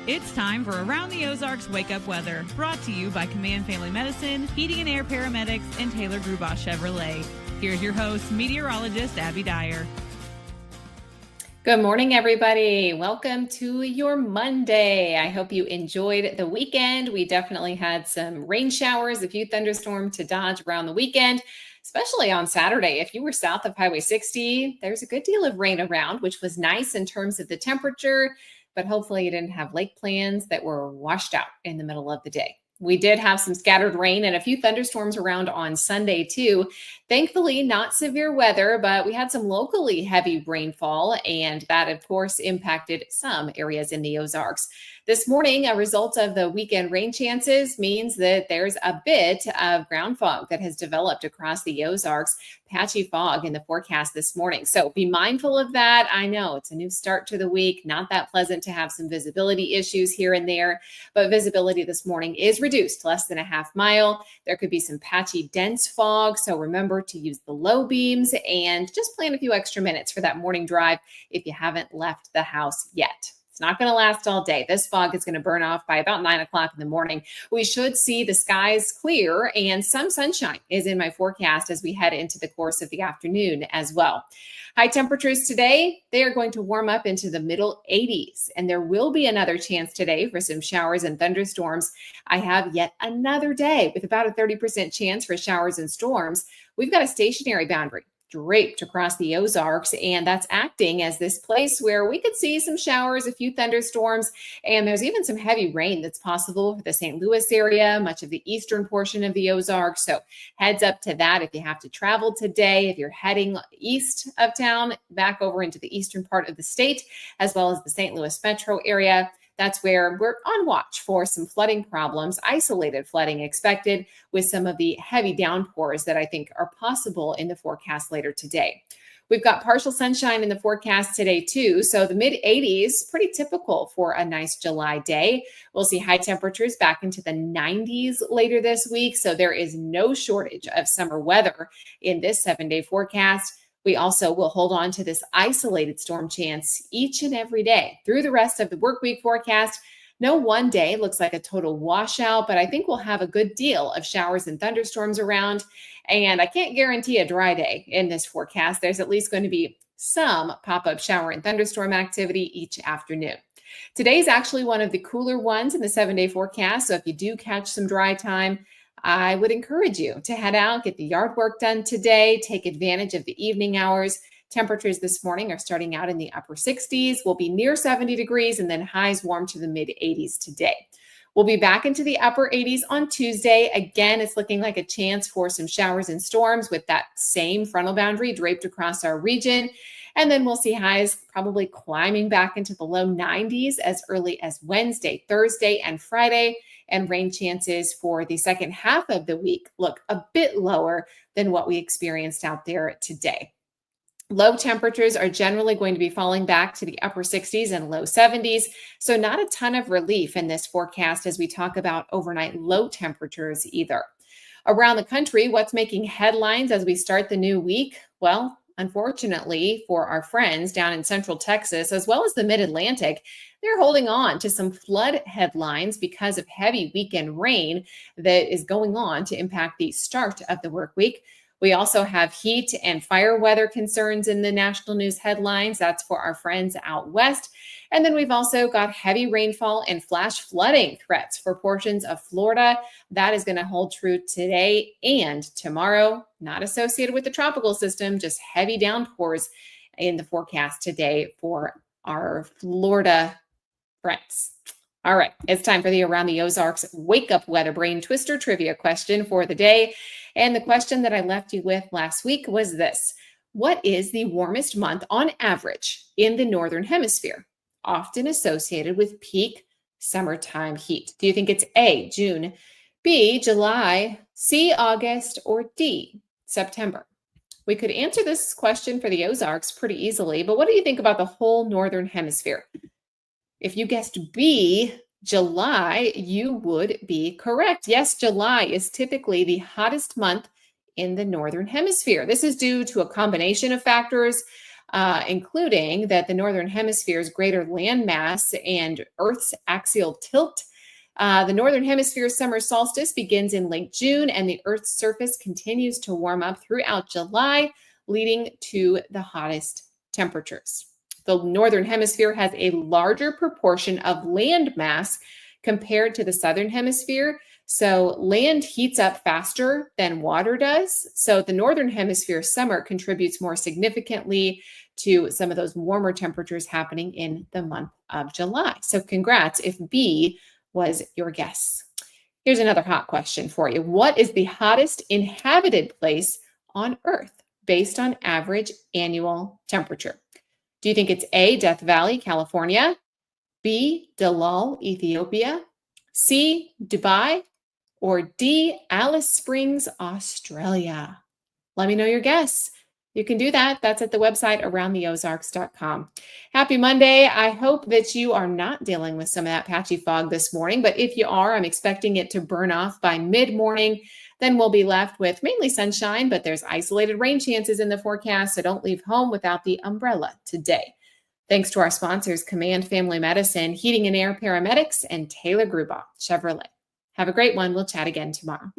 It's time for Around the Ozarks Wake Up Weather, brought to you by Command Family Medicine, Heating and Air Paramedics, and Taylor Grubaugh Chevrolet. Here's your host, meteorologist Abby Dyer. Good morning, everybody. Welcome to your Monday. I hope you enjoyed the weekend. We definitely had some rain showers, a few thunderstorms to dodge around the weekend, especially on Saturday. If you were south of Highway 60, there's a good deal of rain around, which was nice in terms of the temperature, but hopefully you didn't have lake plans that were washed out in the middle of the day. We did have some scattered rain and a few thunderstorms around on Sunday too. Thankfully, not severe weather, but we had some locally heavy rainfall, and that, of course, impacted some areas in the Ozarks. This morning, a result of the weekend rain chances means that there's a bit of ground fog that has developed across the Ozarks, patchy fog in the forecast this morning. So be mindful of that. I know it's a new start to the week, not that pleasant to have some visibility issues here and there, but visibility this morning is reduced, less than a half mile. There could be some patchy dense fog, so remember to use the low beams and just plan a few extra minutes for that morning drive if you haven't left the house yet. It's not going to last all day. This fog is going to burn off by about 9 o'clock in the morning. We should see the skies clear and some sunshine is in my forecast as we head into the course of the afternoon as well. High temperatures today, they are going to warm up into the middle 80s, and there will be another chance today for some showers and thunderstorms. I have yet another day with about a 30% chance for showers and storms. We've got a stationary boundary draped across the Ozarks, and that's acting as this place where we could see some showers, a few thunderstorms, and there's even some heavy rain that's possible for the St. Louis area, much of the eastern portion of the Ozarks. So heads up to that if you have to travel today, if you're heading east of town, back over into the eastern part of the state, as well as the St. Louis metro area. That's where we're on watch for some flooding problems, isolated flooding expected with some of the heavy downpours that I think are possible in the forecast later today. We've got partial sunshine in the forecast today too. So the mid 80s, pretty typical for a nice July day. We'll see high temperatures back into the 90s later this week. So there is no shortage of summer weather in this 7-day forecast. We also will hold on to this isolated storm chance each and every day through the rest of the work week forecast. No one day looks like a total washout, but I think we'll have a good deal of showers and thunderstorms around. And I can't guarantee a dry day in this forecast. There's at least going to be some pop-up shower and thunderstorm activity each afternoon. Today's actually one of the cooler ones in the 7-day forecast. So if you do catch some dry time, I would encourage you to head out, get the yard work done today, take advantage of the evening hours. Temperatures this morning are starting out in the upper 60s. We'll be near 70 degrees and then highs warm to the mid 80s today. We'll be back into the upper 80s on Tuesday. Again, it's looking like a chance for some showers and storms with that same frontal boundary draped across our region. And then we'll see highs probably climbing back into the low 90s as early as Wednesday, Thursday, and Friday. And rain chances for the second half of the week look a bit lower than what we experienced out there today. Low temperatures are generally going to be falling back to the upper 60s and low 70s, so not a ton of relief in this forecast as we talk about overnight low temperatures either. Around the country, what's making headlines as we start the new week? Well, unfortunately for our friends down in central Texas, as well as the mid-Atlantic, they're holding on to some flood headlines because of heavy weekend rain that is going on to impact the start of the work week. We also have heat and fire weather concerns in the national news headlines. That's for our friends out west. And then we've also got heavy rainfall and flash flooding threats for portions of Florida. That is going to hold true today and tomorrow, not associated with the tropical system, just heavy downpours in the forecast today for our Florida friends. All right, it's time for the Around the Ozarks Wake Up Weather Brain Twister trivia question for the day. And the question that I left you with last week was this: what is the warmest month on average in the Northern Hemisphere, often associated with peak summertime heat? Do you think it's A, June, B, July, C, August, or D, September? We could answer this question for the Ozarks pretty easily, but what do you think about the whole Northern Hemisphere? If you guessed B, July, you would be correct. Yes, July is typically the hottest month in the Northern Hemisphere. This is due to a combination of factors. including that the Northern Hemisphere's greater land mass and Earth's axial tilt. The Northern Hemisphere's summer solstice begins in late June, and the Earth's surface continues to warm up throughout July, leading to the hottest temperatures. The Northern Hemisphere has a larger proportion of land mass compared to the Southern Hemisphere. So land heats up faster than water does. So the Northern Hemisphere summer contributes more significantly to some of those warmer temperatures happening in the month of July. So congrats if B was your guess. Here's another hot question for you. What is the hottest inhabited place on Earth based on average annual temperature? Do you think it's A, Death Valley, California, B, Dalal, Ethiopia, C, Dubai, or D, Alice Springs, Australia? Let me know your guess. You can do that. That's at the website aroundtheozarks.com. Happy Monday. I hope that you are not dealing with some of that patchy fog this morning, but if you are, I'm expecting it to burn off by mid-morning. Then we'll be left with mainly sunshine, but there's isolated rain chances in the forecast, so don't leave home without the umbrella today. Thanks to our sponsors, Command Family Medicine, Heating and Air Paramedics, and Taylor Grubaugh Chevrolet. Have a great one. We'll chat again tomorrow.